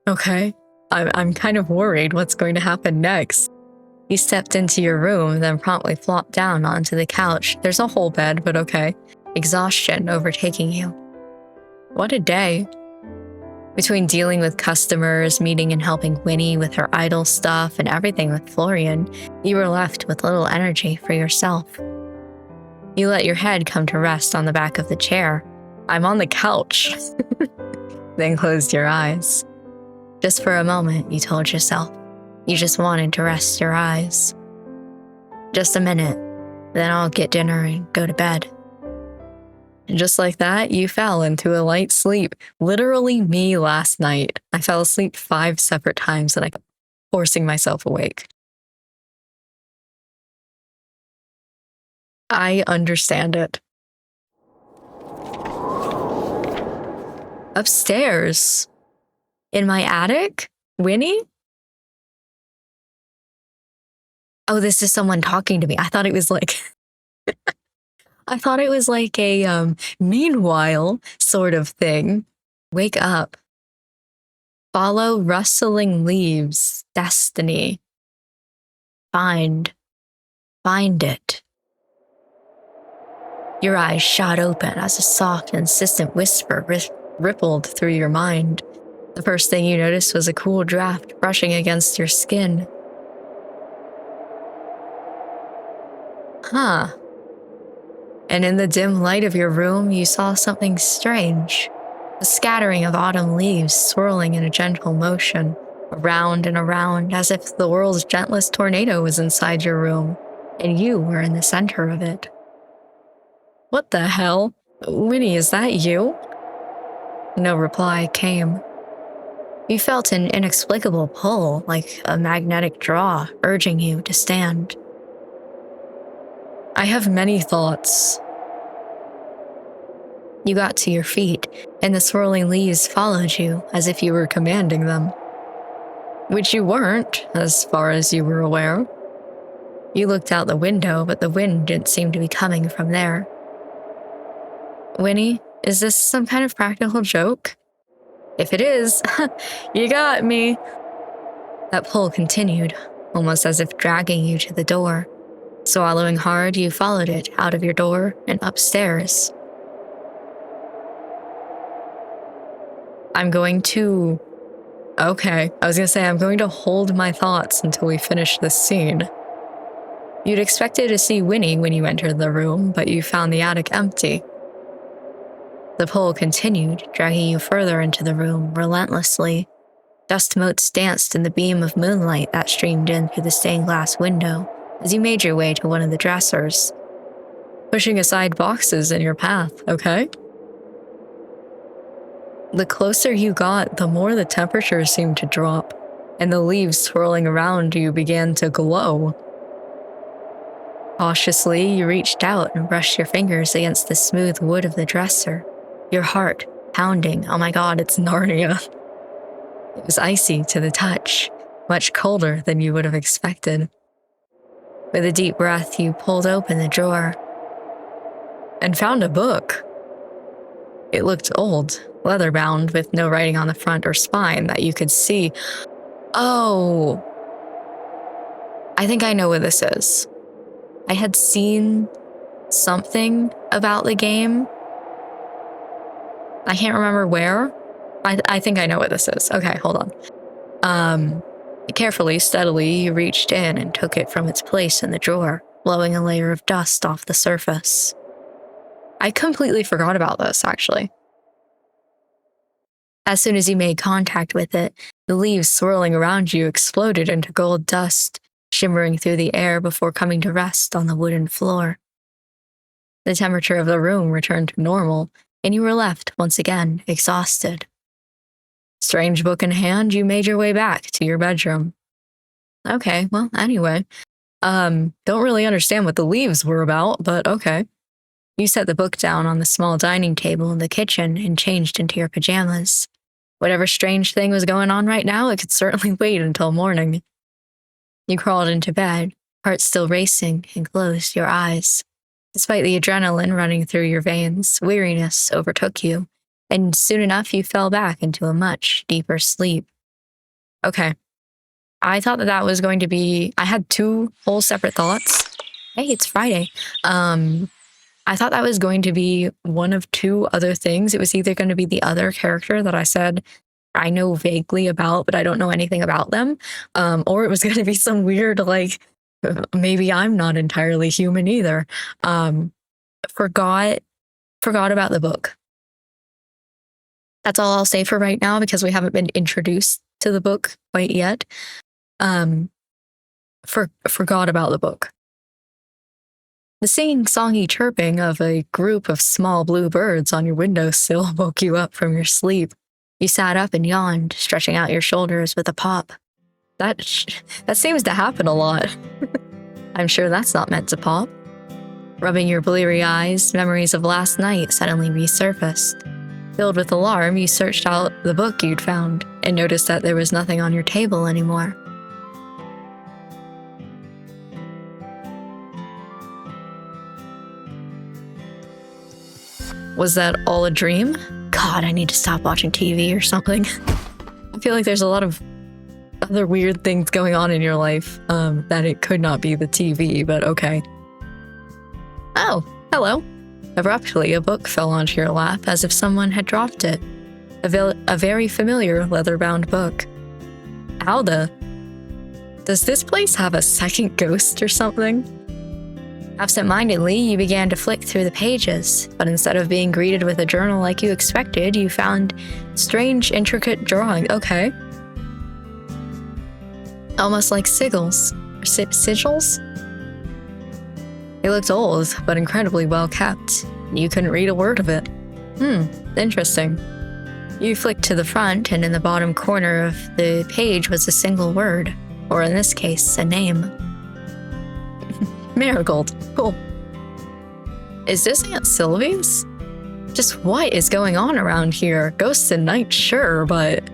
Okay. I'm kind of worried what's going to happen next. You stepped into your room, then promptly flopped down onto the couch. There's a whole bed, but okay. Exhaustion overtaking you. What a day. Between dealing with customers, meeting and helping Winnie with her idol stuff, and everything with Florian, you were left with little energy for yourself. You let your head come to rest on the back of the chair. I'm on the couch. Then closed your eyes. Just for a moment, you told yourself. You just wanted to rest your eyes. Just a minute, then I'll get dinner and go to bed. And just like that, you fell into a light sleep. Literally me last night. I fell asleep 5 separate times and I kept forcing myself awake. I understand it. Upstairs, in my attic, Winnie? Oh, this is someone talking to me. I thought it was like a meanwhile sort of thing. Wake up. Follow rustling leaves. Destiny. Find it. Your eyes shot open as a soft, insistent whisper rippled through your mind. The first thing you noticed was a cool draft brushing against your skin. Huh. And in the dim light of your room, you saw something strange. A scattering of autumn leaves swirling in a gentle motion, around and around, as if the world's gentlest tornado was inside your room, and you were in the center of it. What the hell? Winnie, is that you? No reply came. You felt an inexplicable pull, like a magnetic draw, urging you to stand. I have many thoughts. You got to your feet, and the swirling leaves followed you as if you were commanding them. Which you weren't, as far as you were aware. You looked out the window, but the wind didn't seem to be coming from there. Winnie, is this some kind of practical joke? If it is, you got me. That pull continued, almost as if dragging you to the door. Swallowing hard, you followed it out of your door and upstairs. I'm going to hold my thoughts until we finish this scene. You'd expected to see Winnie when you entered the room, but you found the attic empty. The pull continued, dragging you further into the room relentlessly. Dust motes danced in the beam of moonlight that streamed in through the stained glass window as you made your way to one of the dressers, pushing aside boxes in your path, okay? The closer you got, the more the temperature seemed to drop, and the leaves swirling around you began to glow. Cautiously, you reached out and brushed your fingers against the smooth wood of the dresser, your heart pounding. Oh my god, it's Narnia. It was icy to the touch, much colder than you would have expected. With a deep breath, you pulled open the drawer and found a book. It looked old, leather-bound, with no writing on the front or spine that you could see. Oh, I think I know what this is. I had seen something about the game. I can't remember where. I think I know what this is. Okay, hold on. Carefully, steadily, you reached in and took it from its place in the drawer, blowing a layer of dust off the surface. I completely forgot about this, actually. As soon as you made contact with it, the leaves swirling around you exploded into gold dust, shimmering through the air before coming to rest on the wooden floor. The temperature of the room returned to normal, and you were left, once again, exhausted. Strange book in hand, you made your way back to your bedroom. Okay, well, anyway. Don't really understand what the leaves were about, but okay. You set the book down on the small dining table in the kitchen and changed into your pajamas. Whatever strange thing was going on right now, it could certainly wait until morning. You crawled into bed, heart still racing, and closed your eyes. Despite the adrenaline running through your veins, weariness overtook you, and soon enough you fell back into a much deeper sleep, Okay. I thought that that was going to be... I had two whole separate thoughts. Hey, it's Friday. I thought that was going to be one of two other things. It was either going to be the other character that I said I know vaguely about, but I don't know anything about them. Or it was going to be some weird, like, maybe I'm not entirely human either. Forgot about the book. That's all I'll say for right now because we haven't been introduced to the book quite yet. Forgot about the book. The sing-songy chirping of a group of small blue birds on your windowsill woke you up from your sleep. You sat up and yawned, stretching out your shoulders with a pop. That seems to happen a lot. I'm sure that's not meant to pop. Rubbing your bleary eyes, memories of last night suddenly resurfaced. Filled with alarm, you searched out the book you'd found and noticed that there was nothing on your table anymore. Was that all a dream? God, I need to stop watching TV or something. I feel like there's a lot of other weird things going on in your life that it could not be the TV, but okay. Oh, hello. Abruptly, a book fell onto your lap as if someone had dropped it. A very familiar leather-bound book. Alda, does this place have a second ghost or something? Absent-mindedly, you began to flick through the pages, but instead of being greeted with a journal like you expected, you found strange, intricate drawing. Okay. Almost like sigils. Or sigils? It looked old, but incredibly well kept. You couldn't read a word of it. Interesting. You flicked to the front, and in the bottom corner of the page was a single word, or in this case, a name. Marigold. Cool. Is this Aunt Sylvie's? Just what is going on around here? Ghosts at night, sure, but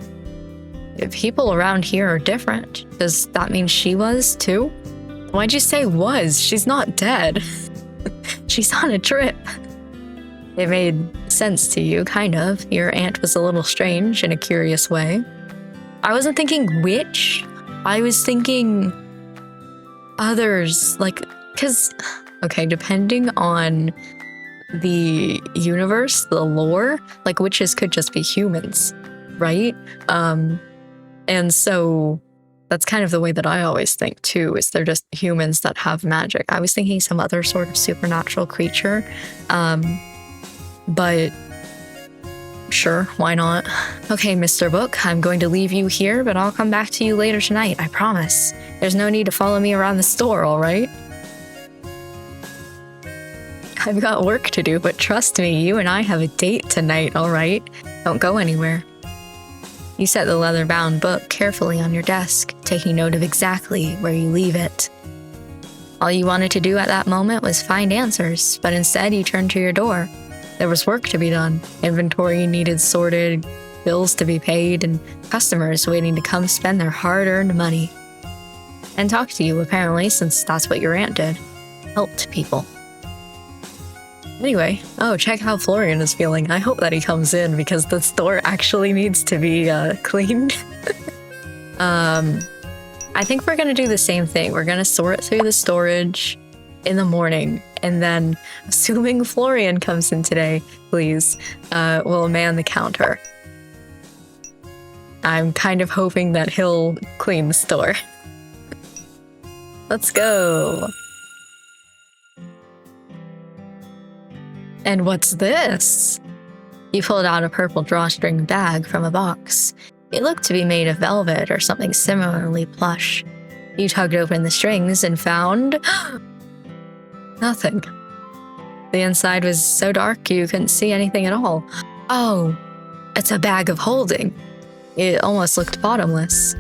if people around here are different, does that mean she was too? Why'd you say was? She's not dead. She's on a trip. It made sense to you, kind of. Your aunt was a little strange in a curious way. I wasn't thinking witch. I was thinking others, like, because, okay, depending on the universe, the lore, like witches could just be humans, right? And so that's kind of the way that I always think too, is they're just humans that have magic. I was thinking some other sort of supernatural creature, but sure, why not? Okay, Mr. Book, I'm going to leave you here, but I'll come back to you later tonight, I promise. There's no need to follow me around the store, all right? I've got work to do, but trust me, you and I have a date tonight, all right? Don't go anywhere. You set the leather-bound book carefully on your desk, taking note of exactly where you leave it. All you wanted to do at that moment was find answers, but instead you turned to your door. There was work to be done, inventory needed sorted, bills to be paid, and customers waiting to come spend their hard-earned money. And talk to you, apparently, since that's what your aunt did. Helped people. Anyway, oh, check how Florian is feeling. I hope that he comes in because the store actually needs to be cleaned. I think we're gonna do the same thing. We're gonna sort through the storage in the morning, and then, assuming Florian comes in today, please, we'll man the counter. I'm kind of hoping that he'll clean the store. Let's go. And what's this? You pulled out a purple drawstring bag from a box. It looked to be made of velvet or something similarly plush. You tugged open the strings and found... nothing. The inside was so dark you couldn't see anything at all. Oh, it's a bag of holding. It almost looked bottomless.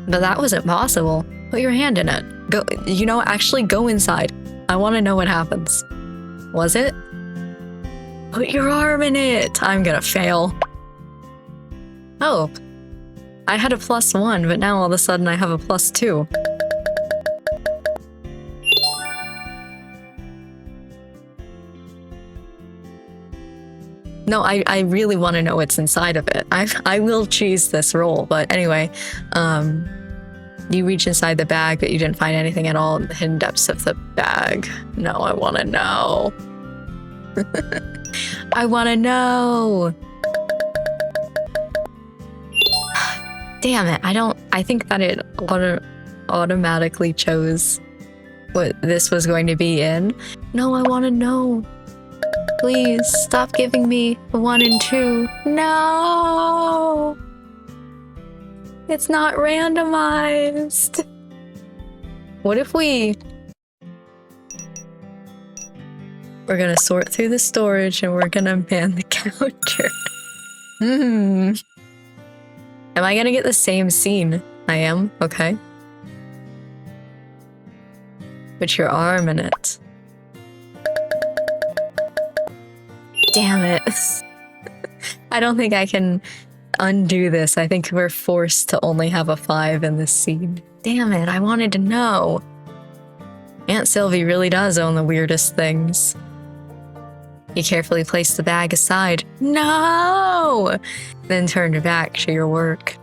But that wasn't possible. Put your hand in it. Go, actually go inside. I want to know what happens. Was it? Put your arm in it! I'm gonna fail. Oh. I had a +1, but now all of a sudden I have a +2. No, I really want to know what's inside of it. I will choose this role, but anyway, you reach inside the bag, but you didn't find anything at all in the hidden depths of the bag. No, I want to know. I want to know. Damn it, I think that it automatically chose what this was going to be in. No, I want to know. Please stop giving me 1 and 2. No! It's not randomized. What if we're gonna sort through the storage and we're gonna man the counter. Am I gonna get the same scene? I am? Okay. Put your arm in it. Damn it. I don't think I can undo this. I think we're forced to only have a 5 in this scene. Damn it, I wanted to know. Aunt Sylvie really does own the weirdest things. You carefully place the bag aside. No! Then turn your back to your work.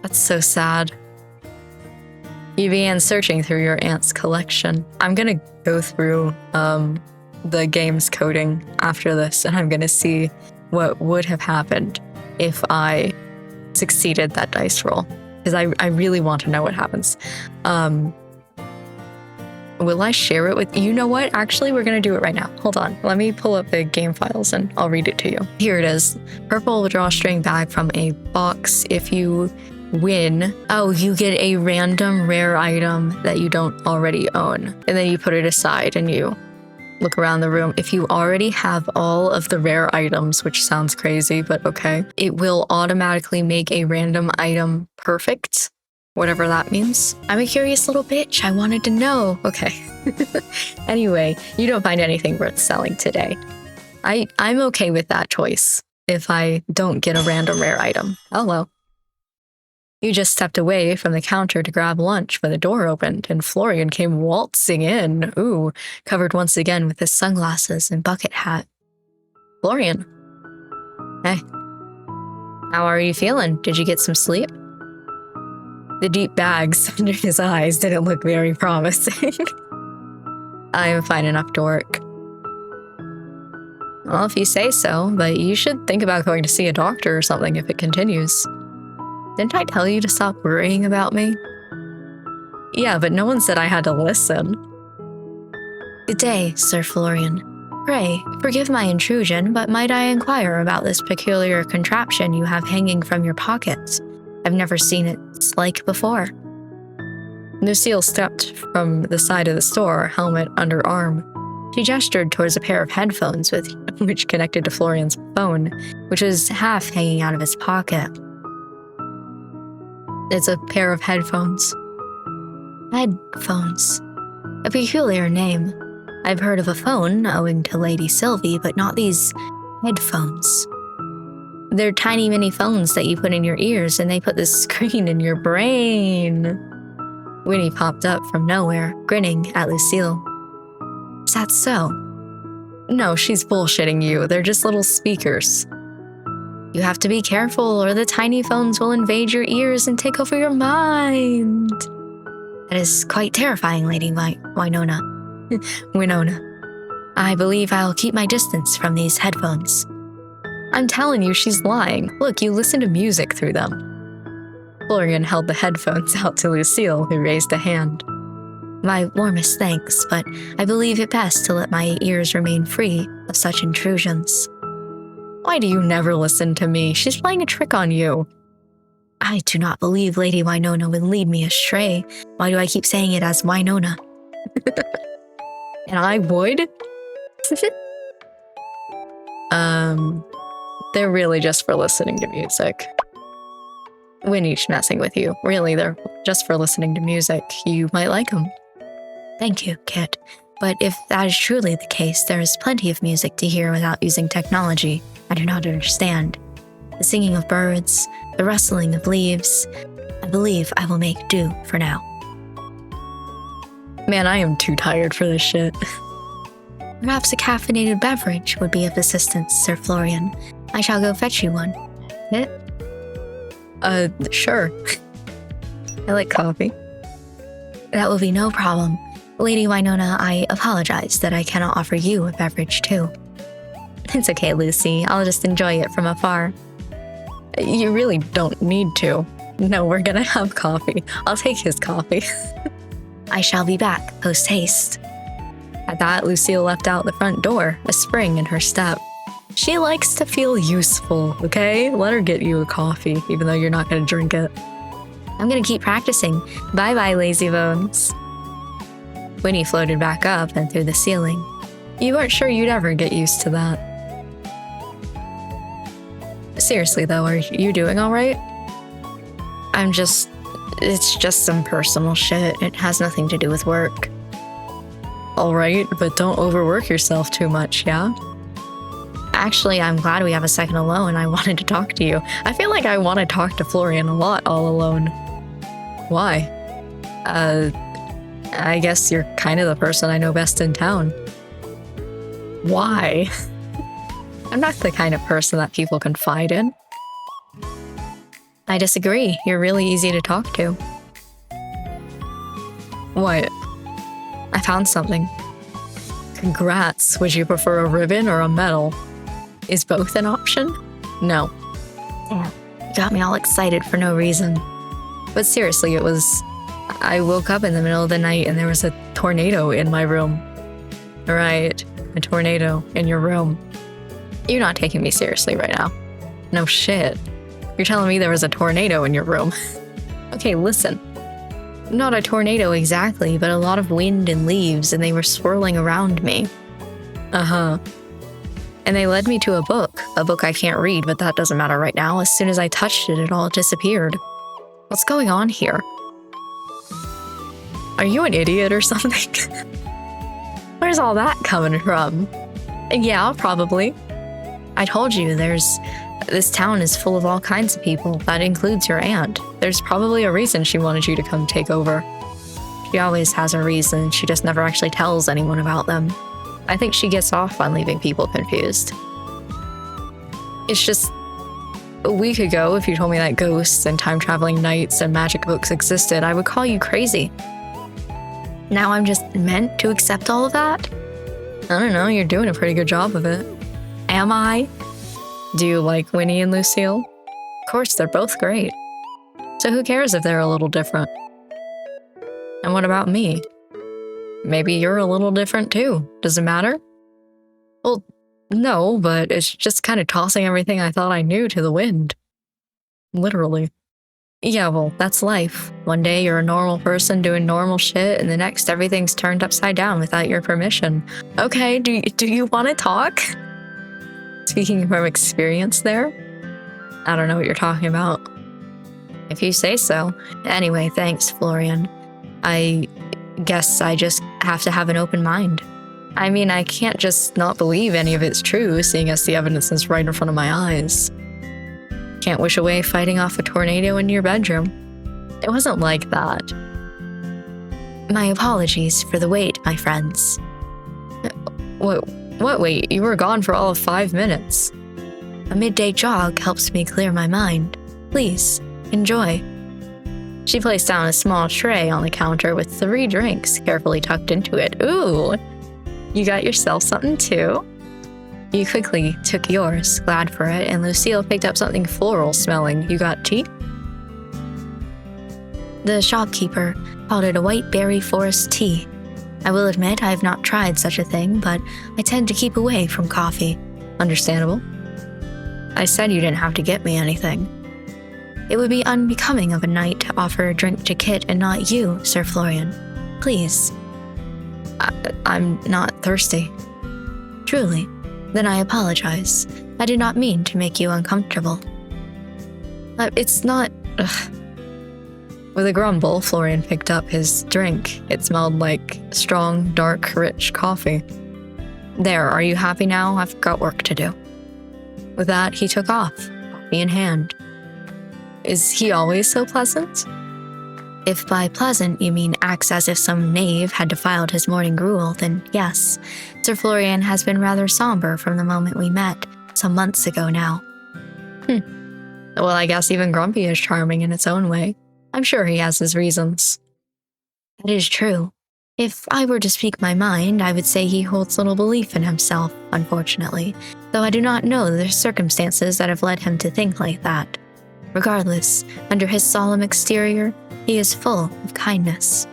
That's so sad. You began searching through your aunt's collection. I'm gonna go through the game's coding after this, and I'm gonna see what would have happened if I succeeded that dice roll, because I really want to know what happens. Will I share it with you? Know what? Actually, we're gonna do it right now. Hold on. Let me pull up the game files and I'll read it to you. Here it is. Purple drawstring bag from a box. If you win, you get a random rare item that you don't already own. And then you put it aside and you look around the room. If you already have all of the rare items, which sounds crazy, but okay, it will automatically make a random item perfect. Whatever that means. I'm a curious little bitch. I wanted to know. Okay. Anyway, you don't find anything worth selling today. I'm okay with that choice if I don't get a random rare item. Hello. You just stepped away from the counter to grab lunch when the door opened and Florian came waltzing in. Ooh, covered once again with his sunglasses and bucket hat. Florian. Hey. How are you feeling? Did you get some sleep? The deep bags under his eyes didn't look very promising. I am fine enough to work. Well, if you say so, but you should think about going to see a doctor or something if it continues. Didn't I tell you to stop worrying about me? Yeah, but no one said I had to listen. Good day, Sir Florian. Pray, forgive my intrusion, but might I inquire about this peculiar contraption you have hanging from your pockets? I've never seen its like before. Lucille stepped from the side of the store, helmet under arm. She gestured towards a pair of headphones which connected to Florian's phone, which was half hanging out of his pocket. It's a pair of headphones. Headphones. A peculiar name. I've heard of a phone owing to Lady Sylvie, but not these headphones. They're tiny mini phones that you put in your ears and they put this screen in your brain. Winnie popped up from nowhere, grinning at Lucille. Is that so? No, she's bullshitting you. They're just little speakers. You have to be careful or the tiny phones will invade your ears and take over your mind. That is quite terrifying, Lady Winona. Winona. I believe I'll keep my distance from these headphones. I'm telling you, she's lying. Look, you listen to music through them. Florian held the headphones out to Lucille, who raised a hand. My warmest thanks, but I believe it best to let my ears remain free of such intrusions. Why do you never listen to me? She's playing a trick on you. I do not believe Lady Winona would lead me astray. Why do I keep saying it as Winona? And I would? They're really just for listening to music. Winnie's messing with you. Really, they're just for listening to music. You might like them. Thank you, Kit. But if that is truly the case, there is plenty of music to hear without using technology. I do not understand. The singing of birds, the rustling of leaves. I believe I will make do for now. Man, I am too tired for this shit. Perhaps a caffeinated beverage would be of assistance, Sir Florian. I shall go fetch you one. Eh? Sure. I like coffee. That will be no problem. Lady Winona, I apologize that I cannot offer you a beverage too. It's okay, Lucy. I'll just enjoy it from afar. You really don't need to. No, we're gonna have coffee. I'll take his coffee. I shall be back post-haste. At that, Lucille left out the front door, a spring in her step. She likes to feel useful, okay? Let her get you a coffee, even though you're not gonna drink it. I'm gonna keep practicing. Bye-bye, lazy bones. Winnie floated back up and through the ceiling. You weren't sure you'd ever get used to that. Seriously though, are you doing alright? It's just some personal shit. It has nothing to do with work. Alright, but don't overwork yourself too much, yeah? Actually, I'm glad we have a second alone. I wanted to talk to you. I feel like I want to talk to Florian a lot all alone. Why? I guess you're kind of the person I know best in town. Why? I'm not the kind of person that people confide in. I disagree. You're really easy to talk to. What? I found something. Congrats. Would you prefer a ribbon or a medal? Is both an option? No. Damn, you got me all excited for no reason. But seriously, I woke up in the middle of the night and there was a tornado in my room. Right, a tornado in your room. You're not taking me seriously right now. No shit. You're telling me there was a tornado in your room. Okay, listen. Not a tornado exactly, but a lot of wind and leaves, and they were swirling around me. Uh-huh. And they led me to a book I can't read, but that doesn't matter right now. As soon as I touched it, it all disappeared. What's going on here? Are you an idiot or something? Where's all that coming from? Yeah, probably. I told you, this town is full of all kinds of people. That includes your aunt. There's probably a reason she wanted you to come take over. She always has a reason, she just never actually tells anyone about them. I think she gets off on leaving people confused. It's just, a week ago, if you told me that ghosts and time-traveling knights and magic books existed, I would call you crazy. Now I'm just meant to accept all of that? I don't know, you're doing a pretty good job of it. Am I? Do you like Winnie and Lucille? Of course, they're both great. So who cares if they're a little different? And what about me? Maybe you're a little different too. Does it matter? Well, no, but it's just kind of tossing everything I thought I knew to the wind. Literally. Yeah, well, that's life. One day you're a normal person doing normal shit, and the next everything's turned upside down without your permission. Okay, do you want to talk? Speaking from experience there? I don't know what you're talking about. If you say so. Anyway, thanks, Florian. I guess I just have to have an open mind. I mean, I can't just not believe any of it's true, seeing as the evidence is right in front of my eyes. Can't wish away fighting off a tornado in your bedroom. It wasn't like that. My apologies for the wait, my friends. What wait? You were gone for all of 5 minutes. A midday jog helps me clear my mind. Please, enjoy. She placed down a small tray on the counter with 3 drinks carefully tucked into it. Ooh, you got yourself something too? You quickly took yours, glad for it, and Lucille picked up something floral smelling. You got tea? The shopkeeper called it a white berry forest tea. I will admit I have not tried such a thing, but I tend to keep away from coffee. Understandable. I said you didn't have to get me anything. It would be unbecoming of a knight to offer a drink to Kit and not you, Sir Florian. Please. I'm not thirsty. Truly. Then I apologize. I did not mean to make you uncomfortable. It's not... Ugh. With a grumble, Florian picked up his drink. It smelled like strong, dark, rich coffee. There, are you happy now? I've got work to do. With that, he took off, coffee in hand. Is he always so pleasant? If by pleasant you mean acts as if some knave had defiled his morning gruel, then yes, Sir Florian has been rather somber from the moment we met, some months ago now. Well, I guess even Grumpy is charming in its own way. I'm sure he has his reasons. That is true. If I were to speak my mind, I would say he holds little belief in himself, unfortunately, though I do not know the circumstances that have led him to think like that. Regardless, under his solemn exterior, he is full of kindness.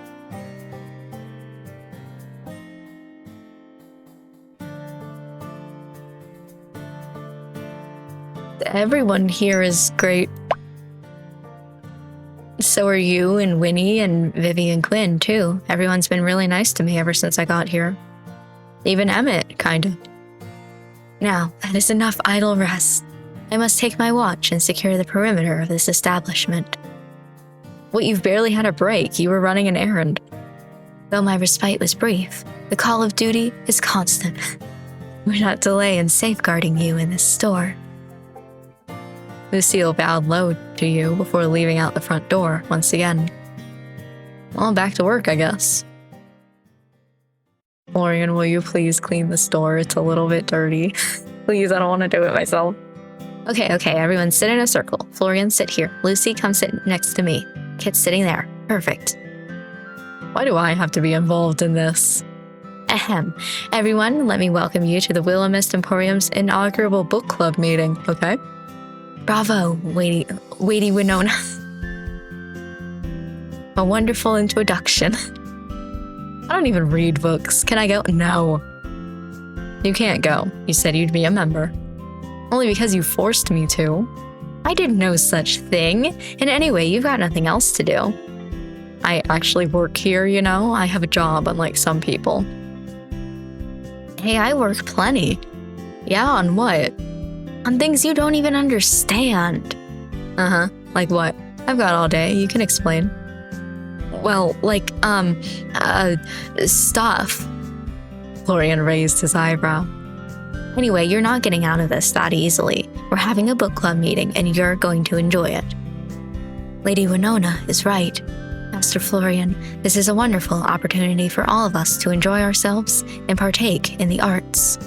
Everyone here is great. So are you and Winnie and Vivi and Quinn, too. Everyone's been really nice to me ever since I got here. Even Emmett, kind of. Now, that is enough idle rest. I must take my watch and secure the perimeter of this establishment. What, you've barely had a break. You were running an errand. Though my respite was brief, the call of duty is constant. We're not delay in safeguarding you in this store. Lucille bowed low to you before leaving out the front door once again. Well, back to work, I guess. Florian, will you please clean the store? It's a little bit dirty. Please, I don't want to do it myself. Okay, everyone sit in a circle. Florian, sit here. Lucy, come sit next to me. Kit's sitting there. Perfect. Why do I have to be involved in this? Ahem. Everyone, let me welcome you to the Willowmist Emporium's inaugural book club meeting, okay? Bravo, weighty Winona. A wonderful introduction. I don't even read books. Can I go? No. You can't go. You said you'd be a member. Only because you forced me to. I did no such thing. And anyway, you've got nothing else to do. I actually work here, you know? I have a job, unlike some people. Hey, I work plenty. Yeah, on what? On things you don't even understand. Uh-huh. Like what? I've got all day. You can explain. Well, like, stuff. Florian raised his eyebrow. Anyway, you're not getting out of this that easily. We're having a book club meeting, and you're going to enjoy it. Lady Winona is right. Master Florian, this is a wonderful opportunity for all of us to enjoy ourselves and partake in the arts.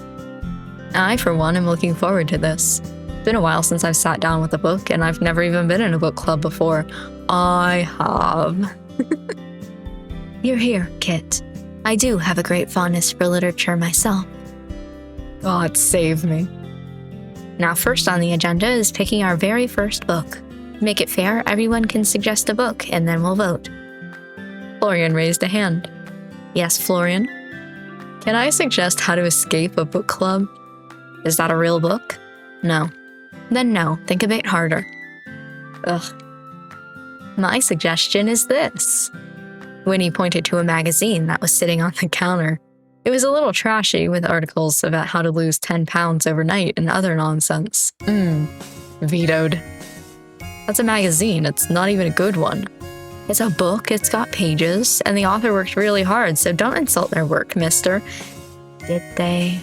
I, for one, am looking forward to this. It's been a while since I've sat down with a book, and I've never even been in a book club before. I have. You're here, Kit. I do have a great fondness for literature myself. God save me. Now, first on the agenda is picking our very first book. To make it fair, everyone can suggest a book, and then we'll vote. Florian raised a hand. Yes, Florian? Can I suggest How to Escape a Book Club? Is that a real book? No. Then no, think a bit harder. Ugh. My suggestion is this. Winnie pointed to a magazine that was sitting on the counter. It was a little trashy, with articles about how to lose 10 pounds overnight and other nonsense. Vetoed. That's a magazine, it's not even a good one. It's a book, it's got pages, and the author worked really hard, so don't insult their work, mister. Did they?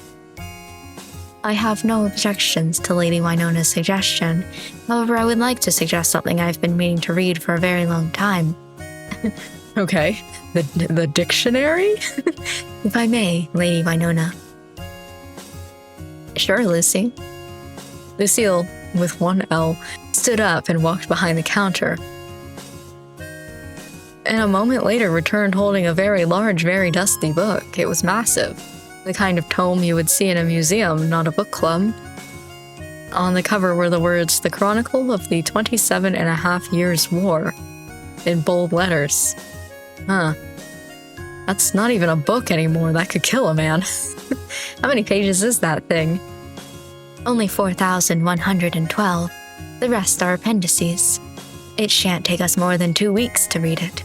I have no objections to Lady Winona's suggestion. However, I would like to suggest something I've been meaning to read for a very long time. Okay. The dictionary? If I may, Lady Winona. Sure, Lucy. Lucille, with one L, stood up and walked behind the counter. And a moment later returned holding a very large, very dusty book. It was massive. The kind of tome you would see in a museum, not a book club. On the cover were the words, "The Chronicle of the 27.5 Years' War," in bold letters. Huh. That's not even a book anymore. That could kill a man. How many pages is that thing? Only 4,112. The rest are appendices. It shan't take us more than 2 weeks to read it.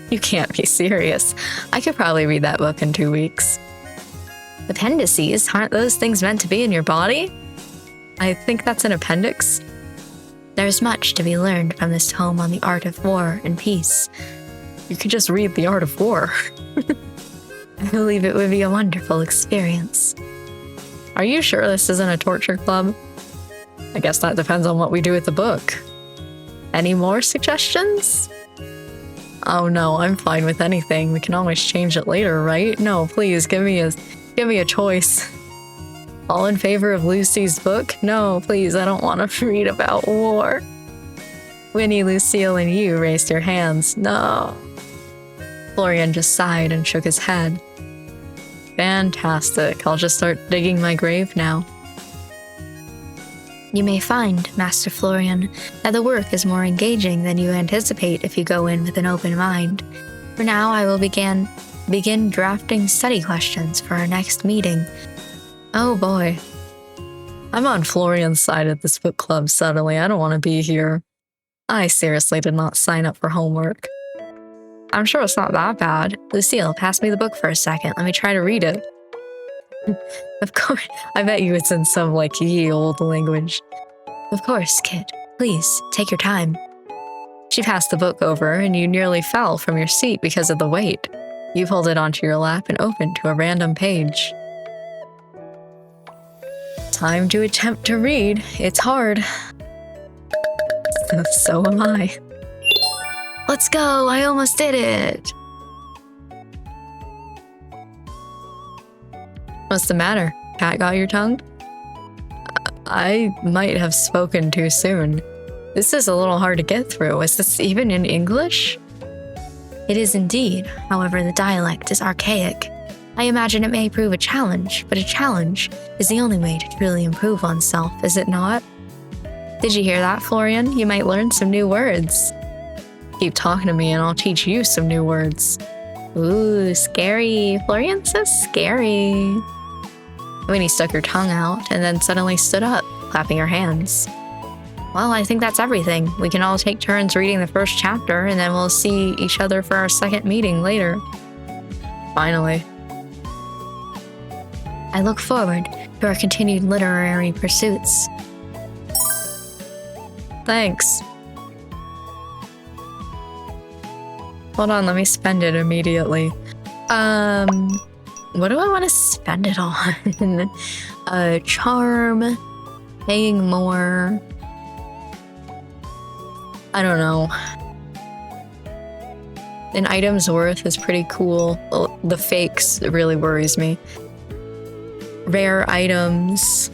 You can't be serious. I could probably read that book in 2 weeks. Appendices? Aren't those things meant to be in your body? I think that's an appendix. There's much to be learned from this tome on the art of war and peace. You could just read The Art of War. I believe it would be a wonderful experience. Are you sure this isn't a torture club? I guess that depends on what we do with the book. Any more suggestions? Oh no, I'm fine with anything. We can always change it later, right? No, please, give me a choice. All in favor of Lucy's book? No, please, I don't want to read about war. Winnie, Lucille, and you raised your hands. No. Florian just sighed and shook his head. Fantastic. I'll just start digging my grave now. You may find, Master Florian, that the work is more engaging than you anticipate if you go in with an open mind. For now, I will begin drafting study questions for our next meeting. Oh boy. I'm on Florian's side of this book club suddenly. I don't want to be here. I seriously did not sign up for homework. I'm sure it's not that bad. Lucille, pass me the book for a second. Let me try to read it. Of course, I bet you it's in some, ye old language. Of course, kid. Please, take your time. She passed the book over, and you nearly fell from your seat because of the weight. You pulled it onto your lap and opened to a random page. Time to attempt to read. It's hard. So am I. Let's go! I almost did it! What's the matter? Cat got your tongue? I might have spoken too soon. This is a little hard to get through. Is this even in English? It is indeed. However, the dialect is archaic. I imagine it may prove a challenge, but a challenge is the only way to truly improve oneself, is it not? Did you hear that, Florian? You might learn some new words. Keep talking to me and I'll teach you some new words. Ooh, scary. Florian's so scary. Winnie stuck her tongue out and then suddenly stood up, clapping her hands. Well, I think that's everything. We can all take turns reading the first chapter and then we'll see each other for our second meeting later. Finally. I look forward to our continued literary pursuits. Thanks. Hold on, let me spend it immediately. What do I want to spend it on? Charm, paying more. I don't know. An item's worth is pretty cool. The fakes, it really worries me. Rare items.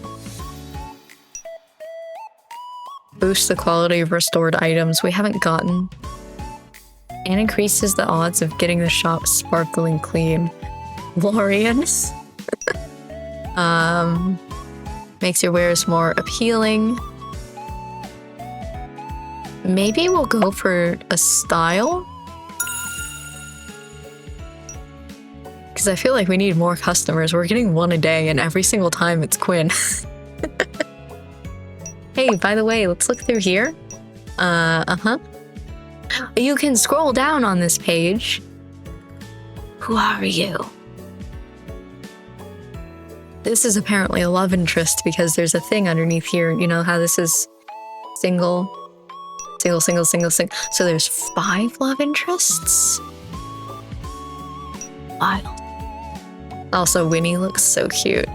Boost the quality of restored items we haven't gotten. And increases the odds of getting the shop sparkling clean. Glorious. Makes your wares more appealing. Maybe we'll go for a style? Because I feel like we need more customers. We're getting one a day and every single time it's Quinn. Hey, by the way, let's look through here. You can scroll down on this page. Who are you? This is apparently a love interest because there's a thing underneath here. You know how this is single. So there's 5 love interests? Wild. Also, Winnie looks so cute.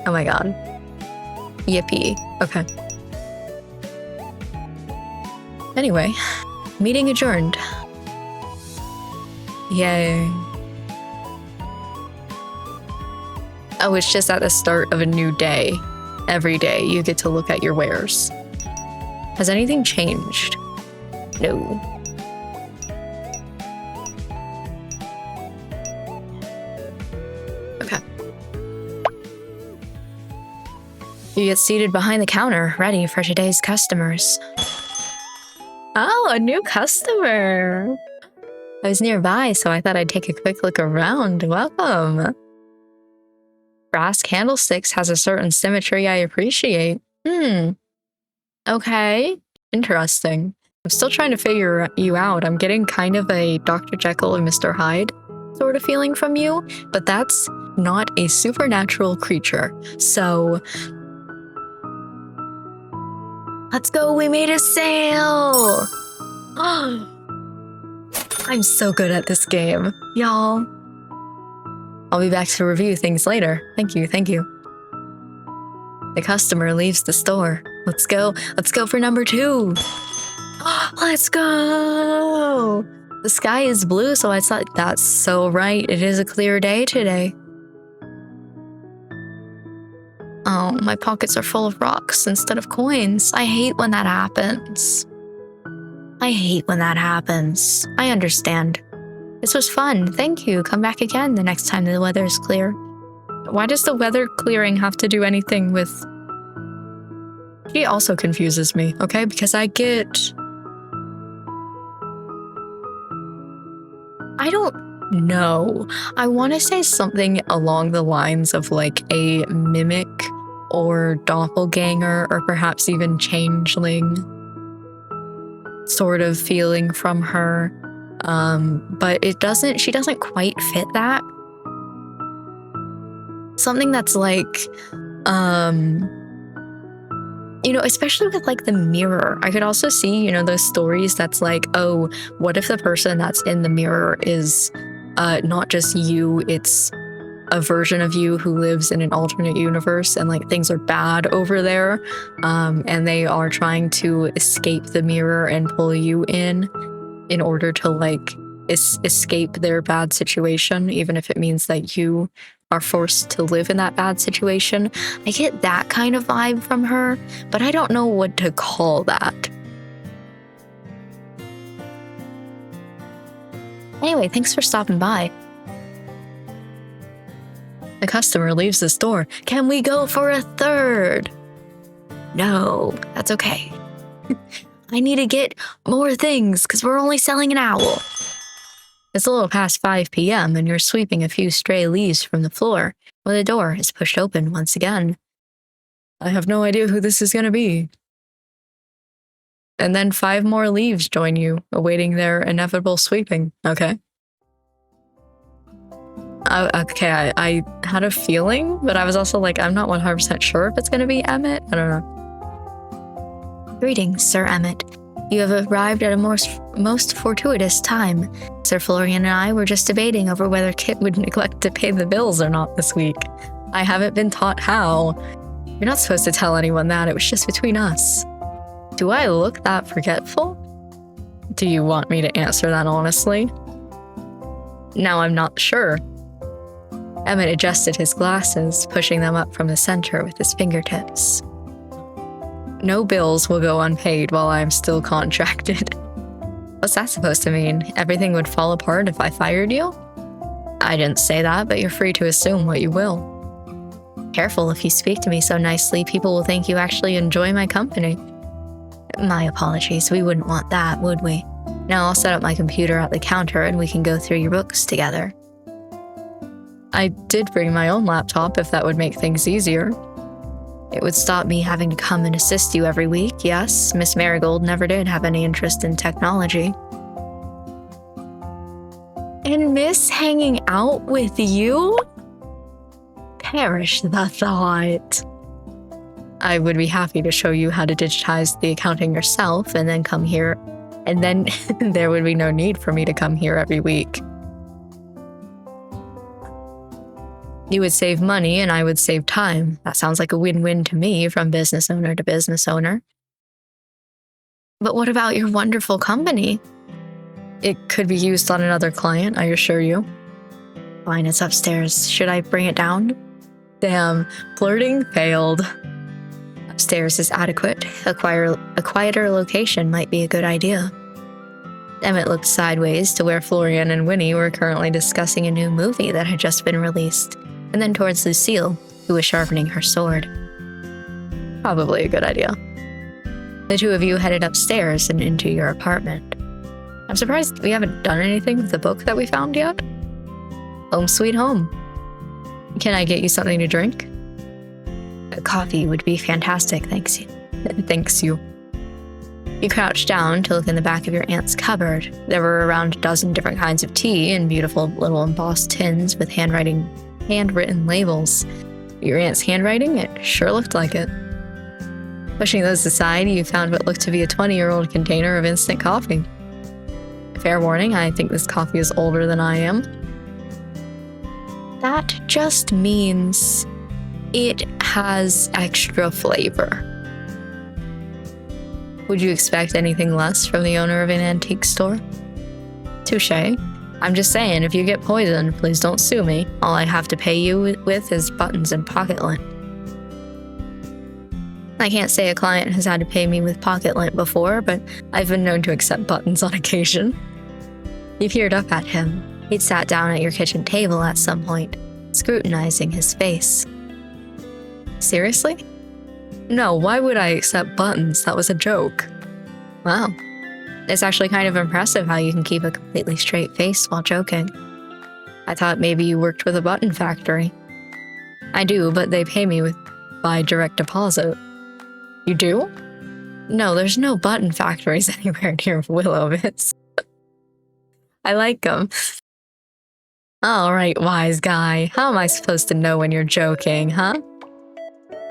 Oh my god. Yippee. Okay. Anyway, meeting adjourned. Yay. Oh, it's just at the start of a new day. Every day you get to look at your wares. Has anything changed? No. Okay. You get seated behind the counter, ready for today's customers. Oh, a new customer. I was nearby, so I thought I'd take a quick look around. Welcome. Brass candlesticks has a certain symmetry I appreciate. Okay. Interesting. I'm still trying to figure you out. I'm getting kind of a Dr. Jekyll and Mr. Hyde sort of feeling from you, but that's not a supernatural creature. So let's go. We made a sale. I'm so good at this game, y'all. I'll be back to review things later. Thank you. The customer leaves the store. Let's go for number 2. Let's go. The sky is blue, so I thought, that's so right. It is a clear day today. Oh, my pockets are full of rocks instead of coins. I hate when that happens. I understand. This was fun. Thank you. Come back again the next time the weather is clear. Why does the weather clearing have to do anything with... She also confuses me, okay? Because I don't know. I want to say something along the lines of like a mimic or doppelganger or perhaps even changeling sort of feeling from her. But she doesn't quite fit that. Something that's like, especially with like the mirror. I could also see, those stories that's like, oh, what if the person that's in the mirror is not just you, it's a version of you who lives in an alternate universe and like things are bad over there, and they are trying to escape the mirror and pull you in order to like escape their bad situation, even if it means that you are forced to live in that bad situation. I get that kind of vibe from her, but I don't know what to call that. Anyway, thanks for stopping by. The customer leaves the store. Can we go for a third? No, that's okay. I need to get more things because we're only selling an owl. It's a little past 5 p.m. and you're sweeping a few stray leaves from the floor when the door is pushed open once again. I have no idea who this is going to be. And then 5 more leaves join you, awaiting their inevitable sweeping. Okay. Okay, I had a feeling, but I was also like, I'm not 100% sure if it's going to be Emmett. I don't know. Greetings, Sir Emmett. You have arrived at a most fortuitous time. Sir Florian and I were just debating over whether Kit would neglect to pay the bills or not this week. I haven't been taught how. You're not supposed to tell anyone that. It was just between us. Do I look that forgetful? Do you want me to answer that honestly? Now I'm not sure. Emmett adjusted his glasses, pushing them up from the center with his fingertips. No bills will go unpaid while I'm still contracted. What's that supposed to mean? Everything would fall apart if I fired you? I didn't say that, but you're free to assume what you will. Careful, if you speak to me so nicely, people will think you actually enjoy my company. My apologies, we wouldn't want that, would we? Now I'll set up my computer at the counter and we can go through your books together. I did bring my own laptop if that would make things easier. It would stop me having to come and assist you every week, yes. Miss Marigold never did have any interest in technology. And miss hanging out with you? Perish the thought. I would be happy to show you how to digitize the accounting yourself and then come here, and then there would be no need for me to come here every week. You would save money and I would save time. That sounds like a win-win to me from business owner to business owner. But what about your wonderful company? It could be used on another client, I assure you. Fine, it's upstairs. Should I bring it down? Damn, flirting failed. Upstairs is adequate. A quieter location might be a good idea. Emmett looked sideways to where Florian and Winnie were currently discussing a new movie that had just been released, and then towards Lucille, who was sharpening her sword. Probably a good idea. The two of you headed upstairs and into your apartment. I'm surprised we haven't done anything with the book that we found yet. Home sweet home. Can I get you something to drink? A coffee would be fantastic, thanks you. Thanks you. You crouched down to look in the back of your aunt's cupboard. There were around a dozen different kinds of tea in beautiful little embossed tins with handwritten labels. Your aunt's handwriting? It sure looked like it. Pushing those aside, you found what looked to be a 20-year-old container of instant coffee. Fair warning, I think this coffee is older than I am. That just means it has extra flavor. Would you expect anything less from the owner of an antique store? touche. I'm just saying, if you get poisoned, please don't sue me. All I have to pay you with is buttons and pocket lint. I can't say a client has had to pay me with pocket lint before, but I've been known to accept buttons on occasion. You peered up at him. He'd sat down at your kitchen table at some point, scrutinizing his face. Seriously? No, why would I accept buttons? That was a joke. Wow. It's actually kind of impressive how you can keep a completely straight face while joking. I thought maybe you worked with a button factory. I do, but they pay me by direct deposit. You do? No, there's no button factories anywhere near Willowmist. I like them. All right, wise guy. How am I supposed to know when you're joking, huh?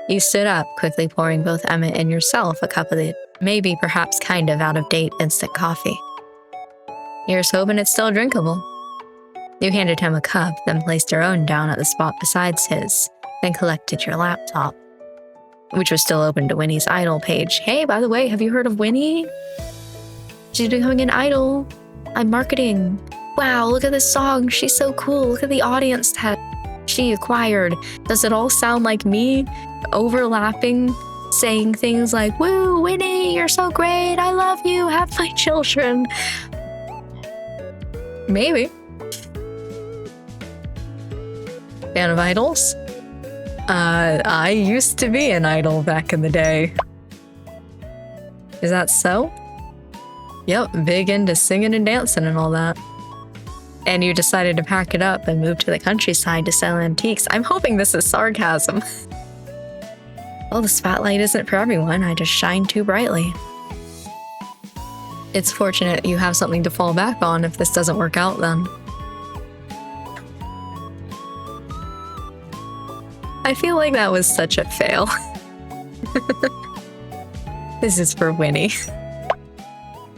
You stood up, quickly pouring both Emmett and yourself a cup of the maybe perhaps kind of out-of-date instant coffee. Here's hoping it's still drinkable. You handed him a cup, then placed your own down at the spot besides his, then collected your laptop, which was still open to Winnie's idol page. Hey, by the way, have you heard of Winnie? She's becoming an idol. I'm marketing. Wow, look at this song. She's so cool. Look at the audience that she acquired. Does it all sound like me? Overlapping, saying things like, woo, Winnie, you're so great. I love you. Have my children. Maybe. Fan of idols? I used to be an idol back in the day. Is that so? Yep, big into singing and dancing and all that. And you decided to pack it up and move to the countryside to sell antiques. I'm hoping this is sarcasm. Well, the spotlight isn't for everyone. I just shine too brightly. It's fortunate you have something to fall back on if this doesn't work out then. I feel like that was such a fail. This is for Winnie.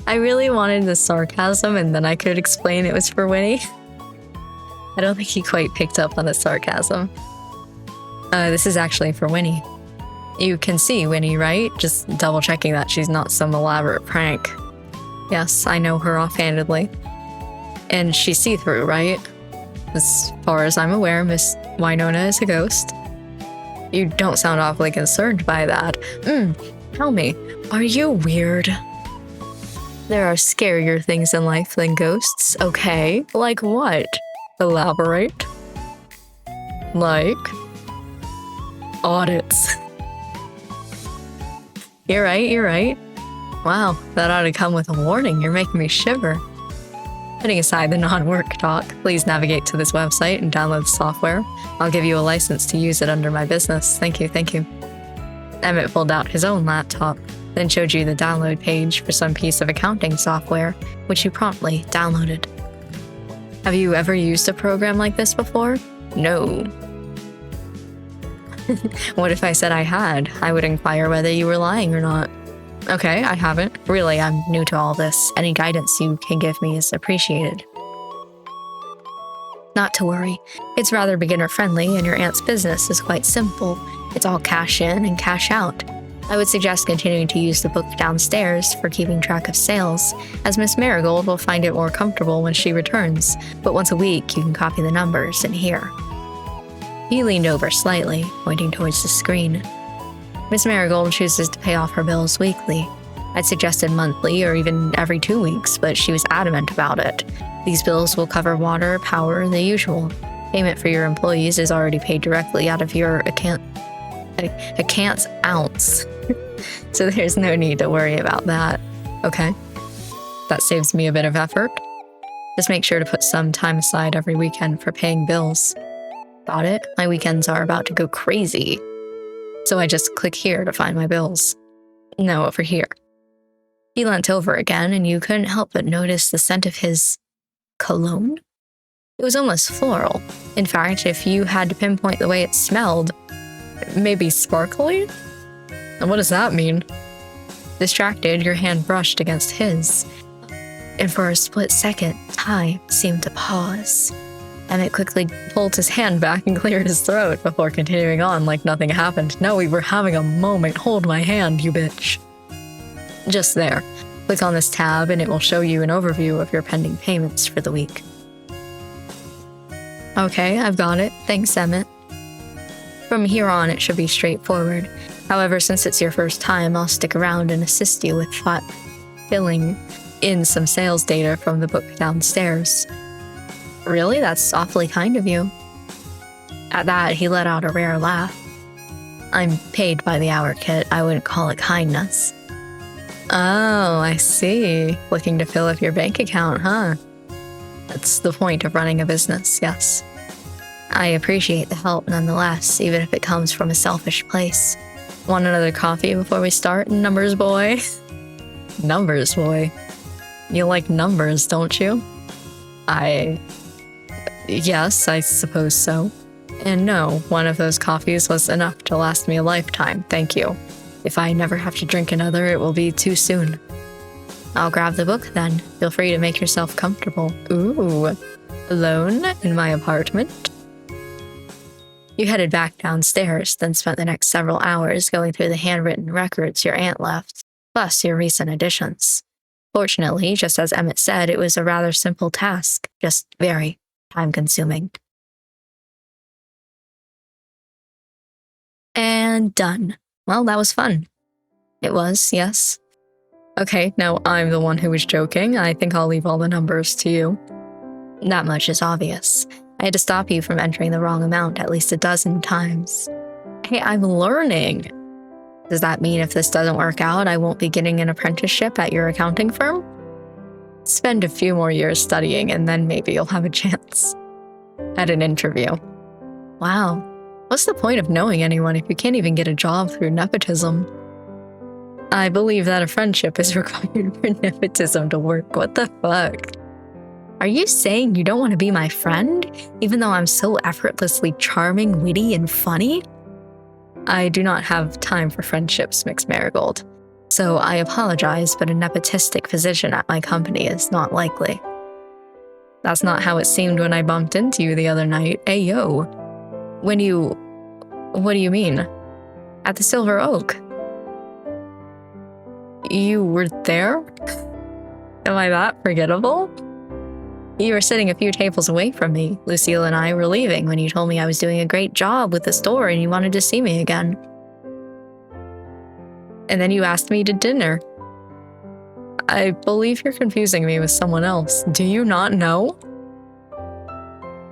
I really wanted the sarcasm and then I could explain it was for Winnie. I don't think he quite picked up on the sarcasm. This is actually for Winnie. You can see Winnie, right? Just double checking that she's not some elaborate prank. Yes, I know her offhandedly. And she's see-through, right? As far as I'm aware, Miss Winona is a ghost. You don't sound awfully concerned by that. Tell me, are you weird? There are scarier things in life than ghosts, okay? Like what? Elaborate. Like audits. You're right. Wow, that ought to come with a warning. You're making me shiver. Putting aside the non-work talk, please navigate to this website and download the software. I'll give you a license to use it under my business. Thank you. Emmett pulled out his own laptop, then showed you the download page for some piece of accounting software, which you promptly downloaded. Have you ever used a program like this before? No. What if I said I had? I would inquire whether you were lying or not. Okay, I haven't. Really, I'm new to all this. Any guidance you can give me is appreciated. Not to worry. It's rather beginner-friendly, and your aunt's business is quite simple. It's all cash in and cash out. I would suggest continuing to use the book downstairs for keeping track of sales, as Miss Marigold will find it more comfortable when she returns, but once a week you can copy the numbers in here. He leaned over slightly, pointing towards the screen. Miss Marigold chooses to pay off her bills weekly. I'd suggested monthly or even every 2 weeks, but she was adamant about it. These bills will cover water, power, the usual. Payment for your employees is already paid directly out of your account's ounce. So there's no need to worry about that. Okay. That saves me a bit of effort. Just make sure to put some time aside every weekend for paying bills. Got it? My weekends are about to go crazy. So I just click here to find my bills. No, over here. He leant over again, and you couldn't help but notice the scent of his cologne? It was almost floral. In fact, if you had to pinpoint the way it smelled, maybe sparkly? And what does that mean? Distracted, your hand brushed against his. And for a split second, time seemed to pause. Emmett quickly pulled his hand back and cleared his throat before continuing on like nothing happened. No, we were having a moment. Hold my hand, you bitch. Just there. Click on this tab and it will show you an overview of your pending payments for the week. Okay, I've got it. Thanks, Emmett. From here on, it should be straightforward. However, since it's your first time, I'll stick around and assist you with filling in some sales data from the book downstairs. Really? That's awfully kind of you. At that, he let out a rare laugh. I'm paid by the hour, Kit. I wouldn't call it kindness. Oh, I see. Looking to fill up your bank account, huh? That's the point of running a business, yes. I appreciate the help nonetheless, even if it comes from a selfish place. Want another coffee before we start, numbers boy? Numbers boy? You like numbers, don't you? Yes, I suppose so. And no, one of those coffees was enough to last me a lifetime, thank you. If I never have to drink another, it will be too soon. I'll grab the book then. Feel free to make yourself comfortable. Ooh, alone in my apartment? You headed back downstairs, then spent the next several hours going through the handwritten records your aunt left, plus your recent additions. Fortunately, just as Emmett said, it was a rather simple task, just very time-consuming. And done. Well, that was fun. It was, yes. Okay, now I'm the one who was joking. I think I'll leave all the numbers to you. That much is obvious. I had to stop you from entering the wrong amount at least a dozen times. Hey, I'm learning. Does that mean if this doesn't work out, I won't be getting an apprenticeship at your accounting firm? Spend a few more years studying and then maybe you'll have a chance. At an interview. Wow. What's the point of knowing anyone if you can't even get a job through nepotism? I believe that a friendship is required for nepotism to work. What the fuck? Are you saying you don't want to be my friend, even though I'm so effortlessly charming, witty, and funny? I do not have time for friendships, Mixed Marigold. So I apologize, but a nepotistic position at my company is not likely. That's not how it seemed when I bumped into you the other night. Hey, yo. What do you mean? At the Silver Oak. You were there? Am I that forgettable? You were sitting a few tables away from me. Lucille and I were leaving when you told me I was doing a great job with the store and you wanted to see me again. And then you asked me to dinner. I believe you're confusing me with someone else. Do you not know?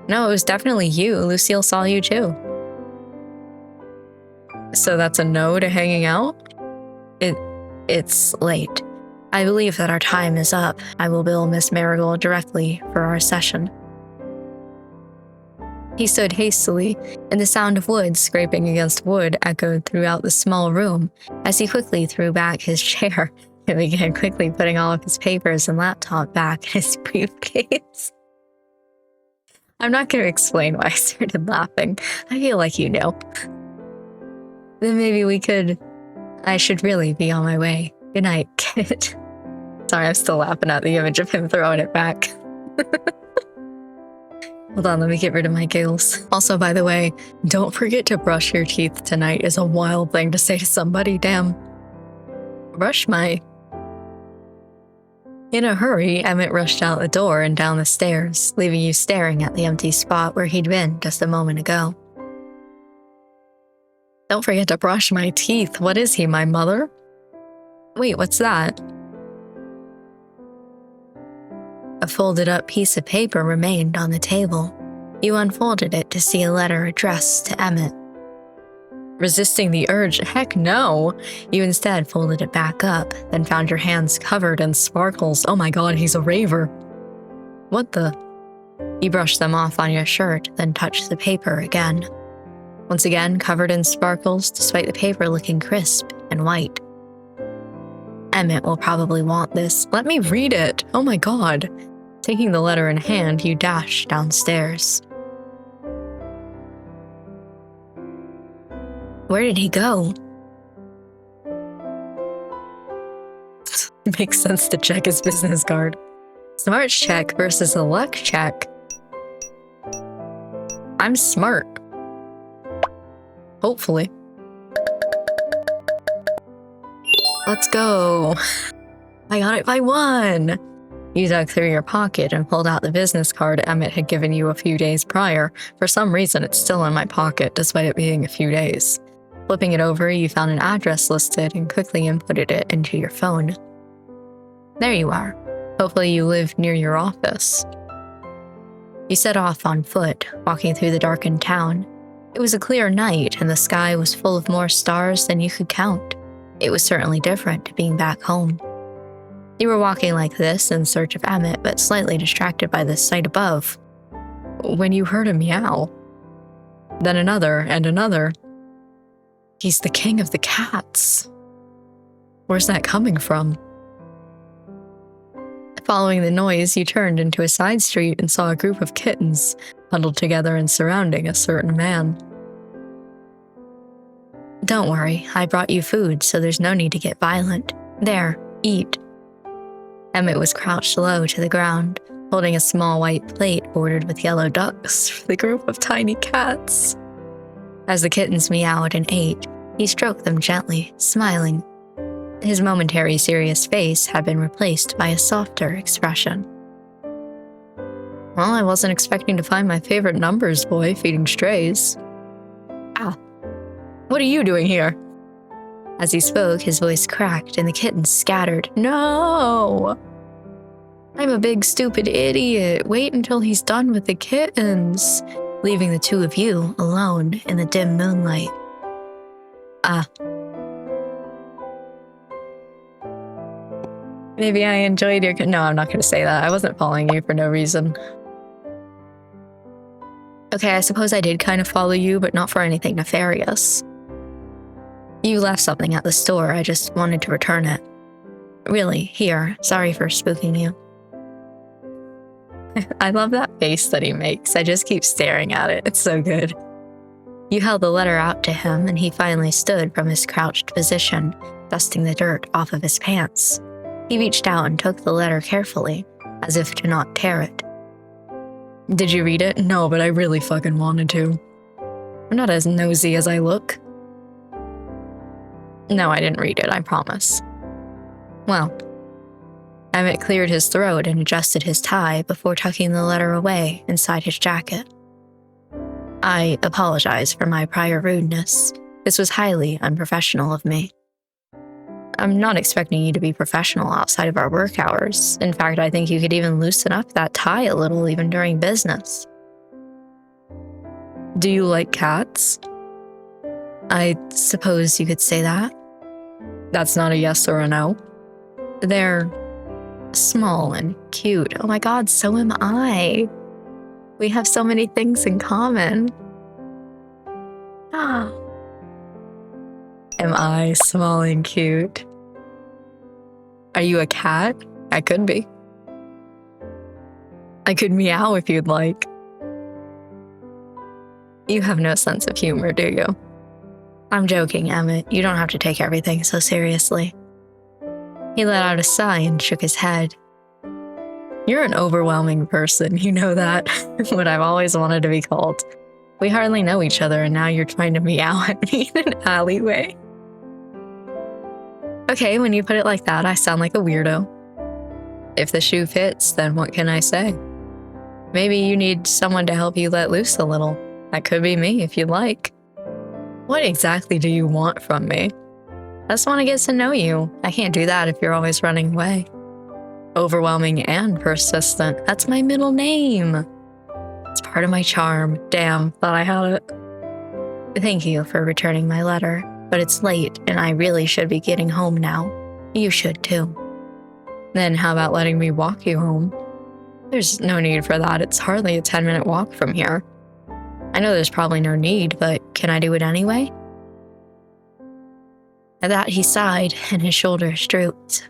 No, it was definitely you. Lucille saw you too. So that's a no to hanging out? It's late. I believe that our time is up. I will bill Miss Marigold directly for our session. He stood hastily, and the sound of wood scraping against wood echoed throughout the small room as he quickly threw back his chair and began quickly putting all of his papers and laptop back in his briefcase. I'm not going to explain why I started laughing. I feel like you know. Then maybe I should really be on my way. Good night, kid. Sorry, I'm still laughing at the image of him throwing it back. Hold on, let me get rid of my giggles. Also, by the way, don't forget to brush your teeth tonight is a wild thing to say to somebody, damn. In a hurry, Emmett rushed out the door and down the stairs, leaving you staring at the empty spot where he'd been just a moment ago. Don't forget to brush my teeth. What is he, my mother? Wait, what's that? A folded up piece of paper remained on the table. You unfolded it to see a letter addressed to Emmett. Resisting the urge, heck no! You instead folded it back up, then found your hands covered in sparkles. Oh my god, he's a raver. What the? You brushed them off on your shirt, then touched the paper again. Once again covered in sparkles, despite the paper looking crisp and white. Emmett will probably want this. Let me read it! Oh my god! Taking the letter in hand, you dashed downstairs. Where did he go? Makes sense to check his business card. Smart check versus a luck check. I'm smart. Hopefully. Let's go. I got it by 1. You dug through your pocket and pulled out the business card Emmett had given you a few days prior. For some reason, it's still in my pocket, despite it being a few days. Flipping it over, you found an address listed and quickly inputted it into your phone. There you are. Hopefully you live near your office. You set off on foot, walking through the darkened town. It was a clear night, and the sky was full of more stars than you could count. It was certainly different to being back home. You were walking like this in search of Emmett, but slightly distracted by the sight above, when you heard a meow. Then another and another. He's the king of the cats. Where's that coming from? Following the noise, you turned into a side street and saw a group of kittens huddled together and surrounding a certain man. Don't worry, I brought you food, so there's no need to get violent. There, eat. Emmett was crouched low to the ground, holding a small white plate bordered with yellow ducks for the group of tiny cats. As the kittens meowed and ate, he stroked them gently, smiling. His momentary serious face had been replaced by a softer expression. Well, I wasn't expecting to find my favorite numbers boy feeding strays. Ah, what are you doing here? As he spoke, his voice cracked and the kittens scattered. No! I'm a big stupid idiot. Wait until he's done with the kittens, leaving the two of you alone in the dim moonlight. Ah. Maybe I enjoyed your... No, I'm not going to say that. I wasn't following you for no reason. Okay, I suppose I did kind of follow you, but not for anything nefarious. You left something at the store. I just wanted to return it. Really, here. Sorry for spooking you. I love that face that he makes. I just keep staring at it. It's so good. You held the letter out to him, and he finally stood from his crouched position, dusting the dirt off of his pants. He reached out and took the letter carefully, as if to not tear it. Did you read it? No, but I really fucking wanted to. I'm not as nosy as I look. No, I didn't read it, I promise. Well, Emmett cleared his throat and adjusted his tie before tucking the letter away inside his jacket. I apologize for my prior rudeness. This was highly unprofessional of me. I'm not expecting you to be professional outside of our work hours. In fact, I think you could even loosen up that tie a little even during business. Do you like cats? I suppose you could say that. That's not a yes or a no. They're small and cute. Oh my god, so am I. We have so many things in common. Ah. Am I small and cute? Are you a cat? I could be. I could meow if you'd like. You have no sense of humor, do you? I'm joking, Emmett. You don't have to take everything so seriously. He let out a sigh and shook his head. You're an overwhelming person, you know that? What I've always wanted to be called. We hardly know each other and now you're trying to meow at me in an alleyway. Okay, when you put it like that, I sound like a weirdo. If the shoe fits, then what can I say? Maybe you need someone to help you let loose a little. That could be me if you'd like. What exactly do you want from me? I just want to get to know you. I can't do that if you're always running away. Overwhelming and persistent. That's my middle name. It's part of my charm. Damn, thought I had it. Thank you for returning my letter, but it's late and I really should be getting home now. You should too. Then how about letting me walk you home? There's no need for that. It's hardly a 10-minute walk from here. I know there's probably no need, but can I do it anyway? At that, he sighed and his shoulders drooped.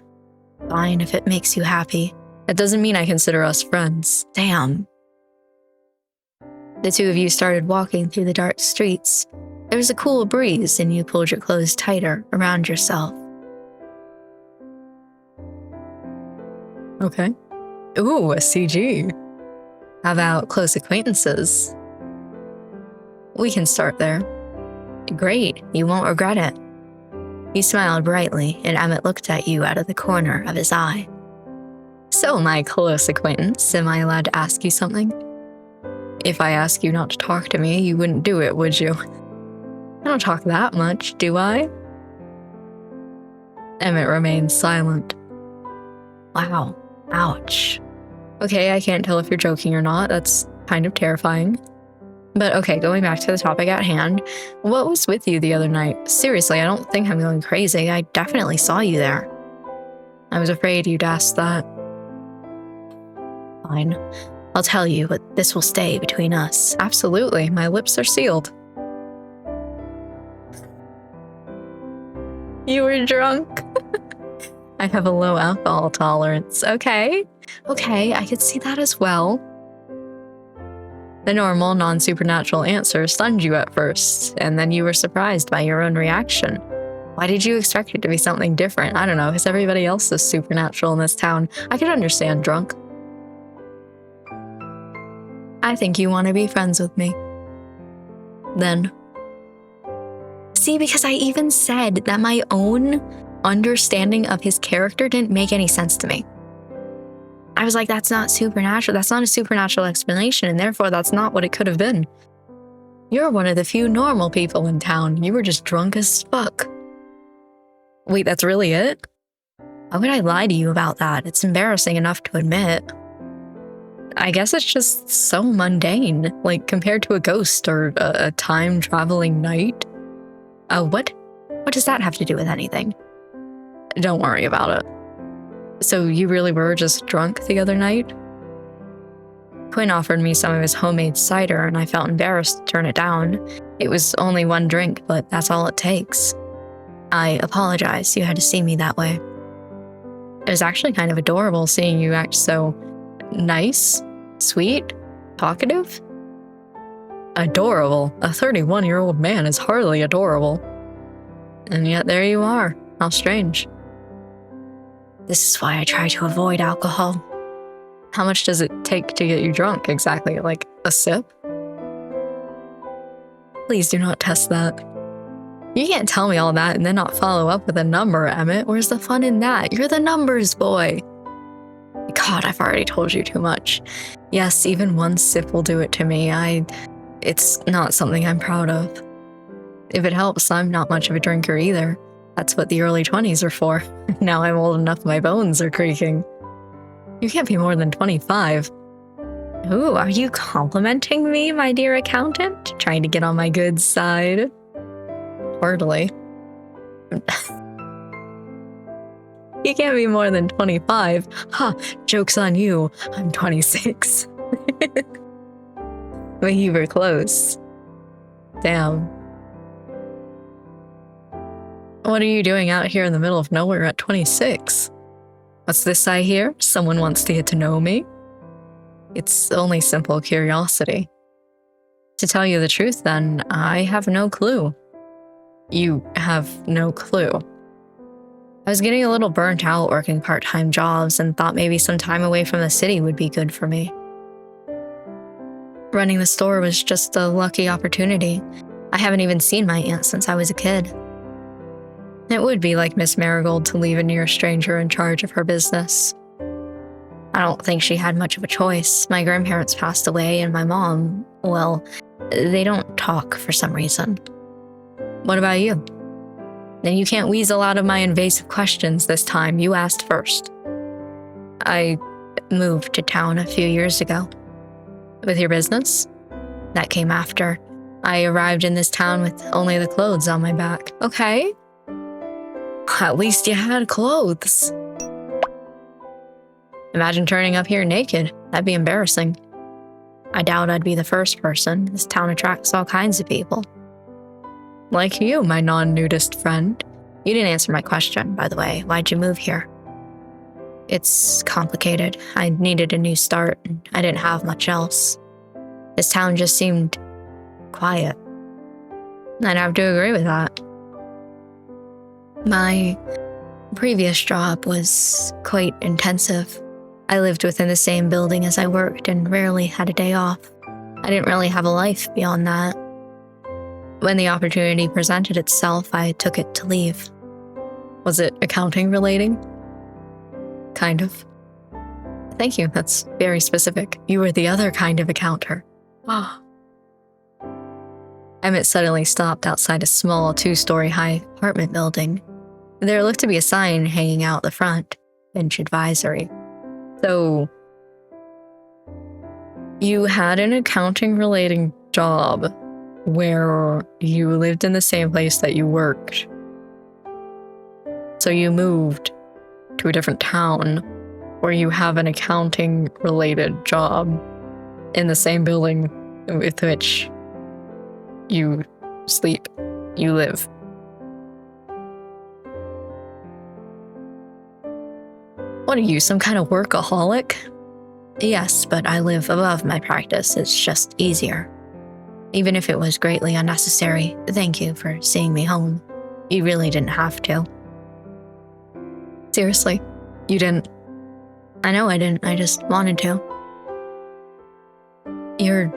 Fine, if it makes you happy. That doesn't mean I consider us friends. Damn. The two of you started walking through the dark streets. There was a cool breeze and you pulled your clothes tighter around yourself. Okay. Ooh, a CG. How about close acquaintances? We can start there. Great, you won't regret it. He smiled brightly, and Emmett looked at you out of the corner of his eye. So, my close acquaintance, am I allowed to ask you something? If I ask you not to talk to me, you wouldn't do it, would you? I don't talk that much, do I? Emmett remained silent. Wow. Ouch. Okay, I can't tell if you're joking or not. That's kind of terrifying. But okay, going back to the topic at hand, what was with you the other night? Seriously, I don't think I'm going crazy. I definitely saw you there. I was afraid you'd ask that. Fine. I'll tell you, but this will stay between us. Absolutely, my lips are sealed. You were drunk. I have a low alcohol tolerance. Okay, I could see that as well. The normal, non-supernatural answer stunned you at first, and then you were surprised by your own reaction. Why did you expect it to be something different? I don't know, because everybody else is supernatural in this town. I could understand drunk. I think you want to be friends with me. Then. See, because I even said that my own understanding of his character didn't make any sense to me. I was like, that's not supernatural. That's not a supernatural explanation, and therefore that's not what it could have been. You're one of the few normal people in town. You were just drunk as fuck. Wait, that's really it? Why would I lie to you about that? It's embarrassing enough to admit. I guess it's just so mundane, like compared to a ghost or a time-traveling knight. What does that have to do with anything? Don't worry about it. So you really were just drunk the other night? Quinn offered me some of his homemade cider, and I felt embarrassed to turn it down. It was only one drink, but that's all it takes. I apologize you had to see me that way. It was actually kind of adorable seeing you act so nice, sweet, talkative. Adorable? A 31-year-old man is hardly adorable. And yet there you are. How strange. This is why I try to avoid alcohol. How much does it take to get you drunk exactly? Like a sip? Please do not test that. You can't tell me all that and then not follow up with a number, Emmett. Where's the fun in that? You're the numbers boy. God, I've already told you too much. Yes, even one sip will do it to me. It's not something I'm proud of. If it helps, I'm not much of a drinker either. That's what the early 20s are for. Now I'm old enough my bones are creaking. You can't be more than 25. Ooh, are you complimenting me, my dear accountant? Trying to get on my good side? Hardly. You can't be more than 25. Ha, joke's on you. I'm 26. But you were close. Damn. What are you doing out here in the middle of nowhere at 26? What's this I hear? Someone wants to get to know me? It's only simple curiosity. To tell you the truth, then, I have no clue. You have no clue. I was getting a little burnt out working part-time jobs and thought maybe some time away from the city would be good for me. Running the store was just a lucky opportunity. I haven't even seen my aunt since I was a kid. It would be like Miss Marigold to leave a near stranger in charge of her business. I don't think she had much of a choice. My grandparents passed away and my mom, well, they don't talk for some reason. What about you? Then you can't weasel out of my invasive questions this time. You asked first. I moved to town a few years ago. With your business? That came after. I arrived in this town with only the clothes on my back. Okay. At least you had clothes. Imagine turning up here naked. That'd be embarrassing. I doubt I'd be the first person. This town attracts all kinds of people. Like you, my non-nudist friend. You didn't answer my question, by the way. Why'd you move here? It's complicated. I needed a new start, and I didn't have much else. This town just seemed quiet. I'd have to agree with that. My previous job was quite intensive. I lived within the same building as I worked and rarely had a day off. I didn't really have a life beyond that. When the opportunity presented itself, I took it to leave. Was it accounting relating? Kind of. Thank you, that's very specific. You were the other kind of accounter. Ah. Emmett suddenly stopped outside a small 2-story high apartment building. There looked to be a sign hanging out the front, Finch Advisory. So, you had an accounting relating job where you lived in the same place that you worked. So you moved to a different town where you have an accounting related job in the same building with which you sleep, you live. What are you, some kind of workaholic? Yes, but I live above my practice. It's just easier. Even if it was greatly unnecessary, thank you for seeing me home. You really didn't have to. Seriously, you didn't? I know I didn't, I just wanted to. You're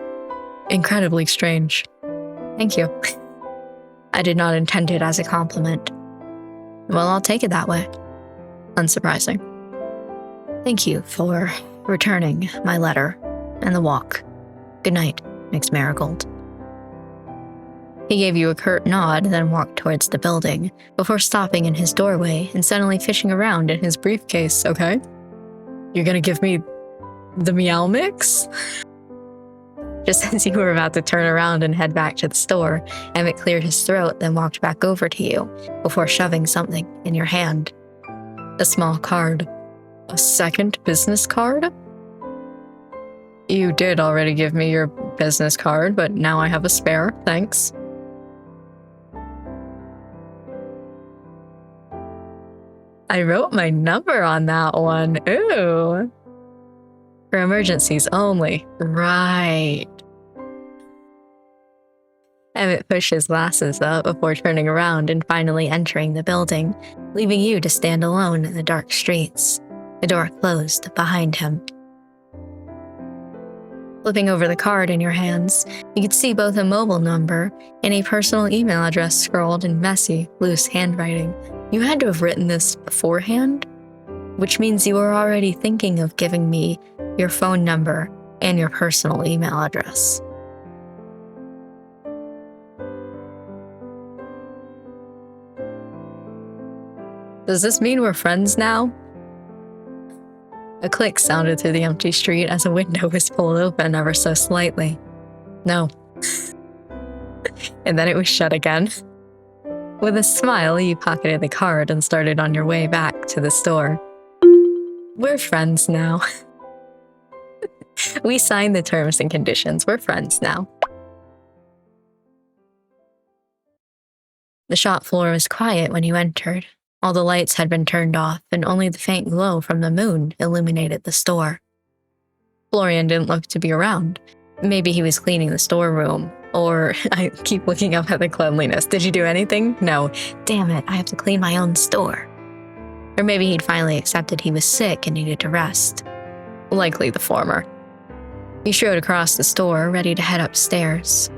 incredibly strange. Thank you. I did not intend it as a compliment. Well, I'll take it that way. Unsurprising. Thank you for returning my letter and the walk. Good night, Mix Marigold. He gave you a curt nod, then walked towards the building, before stopping in his doorway and suddenly fishing around in his briefcase, okay? You're gonna give me the meow mix? Just as you were about to turn around and head back to the store, Emmett cleared his throat, then walked back over to you, before shoving something in your hand. A small card. A second business card? You did already give me your business card, but now I have a spare, thanks. I wrote my number on that one. Ooh. For emergencies only. Right. Emmett pushed his glasses up before turning around and finally entering the building, leaving you to stand alone in the dark streets. The door closed behind him. Flipping over the card in your hands, you could see both a mobile number and a personal email address scrawled in messy, loose handwriting. You had to have written this beforehand, which means you were already thinking of giving me your phone number and your personal email address. Does this mean we're friends now? A click sounded through the empty street as a window was pulled open ever so slightly. No. And then it was shut again. With a smile, you pocketed the card and started on your way back to the store. We're friends now. We signed the terms and conditions. We're friends now. The shop floor was quiet when you entered. All the lights had been turned off, and only the faint glow from the moon illuminated the store. Florian didn't look to be around. Maybe he was cleaning the storeroom, or I keep looking up at the cleanliness. Did you do anything? No. Damn it, I have to clean my own store. Or maybe he'd finally accepted he was sick and needed to rest. Likely the former. He strode across the store, ready to head upstairs.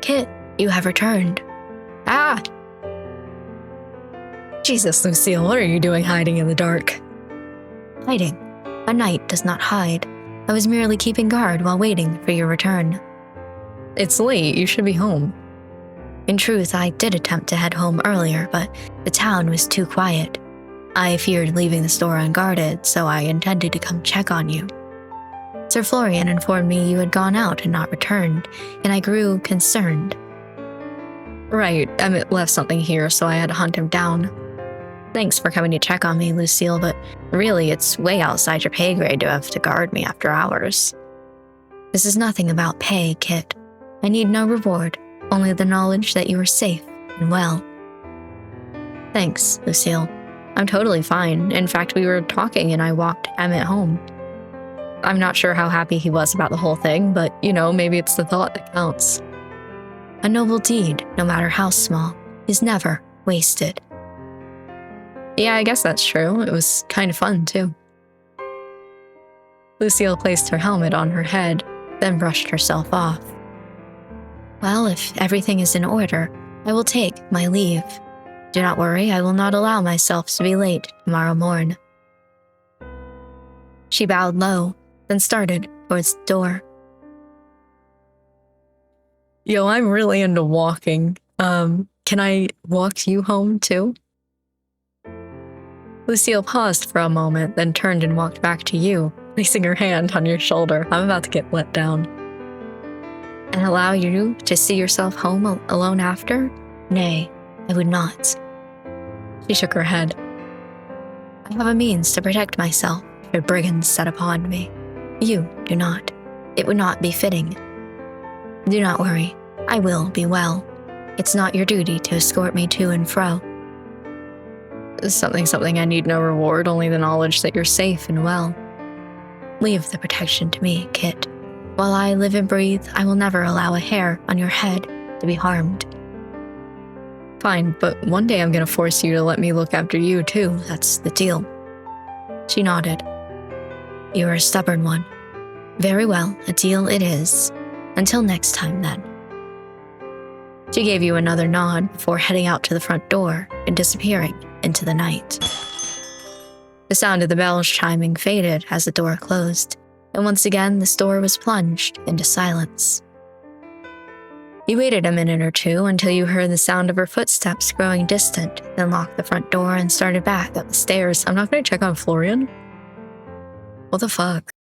Kit, you have returned. Ah! Jesus, Lucille, what are you doing hiding in the dark? Hiding? A knight does not hide. I was merely keeping guard while waiting for your return. It's late, you should be home. In truth, I did attempt to head home earlier, but the town was too quiet. I feared leaving the store unguarded, so I intended to come check on you. Sir Florian informed me you had gone out and not returned, and I grew concerned. Right, Emmett left something here, so I had to hunt him down. Thanks for coming to check on me, Lucille, but really it's way outside your pay grade to have to guard me after hours. This is nothing about pay, Kit. I need no reward, only the knowledge that you are safe and well. Thanks, Lucille. I'm totally fine. In fact, we were talking and I walked Emmett home. I'm not sure how happy he was about the whole thing, but, maybe it's the thought that counts. A noble deed, no matter how small, is never wasted. Yeah, I guess that's true. It was kind of fun, too. Lucille placed her helmet on her head, then brushed herself off. Well, if everything is in order, I will take my leave. Do not worry, I will not allow myself to be late tomorrow morn. She bowed low, then started towards the door. Yo, I'm really into walking. Can I walk you home too? Lucille paused for a moment, then turned and walked back to you, placing her hand on your shoulder. I'm about to get let down. And allow you to see yourself home alone after? Nay, I would not. She shook her head. I have a means to protect myself if brigands set upon me. You do not. It would not be fitting. Do not worry. I will be well. It's not your duty to escort me to and fro. Something, I need no reward, only the knowledge that you're safe and well. Leave the protection to me, Kit. While I live and breathe, I will never allow a hair on your head to be harmed. Fine, but one day I'm gonna force you to let me look after you too, that's the deal. She nodded. You are a stubborn one. Very well, a deal it is. Until next time, then. She gave you another nod before heading out to the front door and disappearing into the night. The sound of the bells chiming faded as the door closed, and once again the store was plunged into silence. You waited a minute or two until you heard the sound of her footsteps growing distant, then locked the front door and started back up the stairs. I'm not going to check on Florian. What the fuck?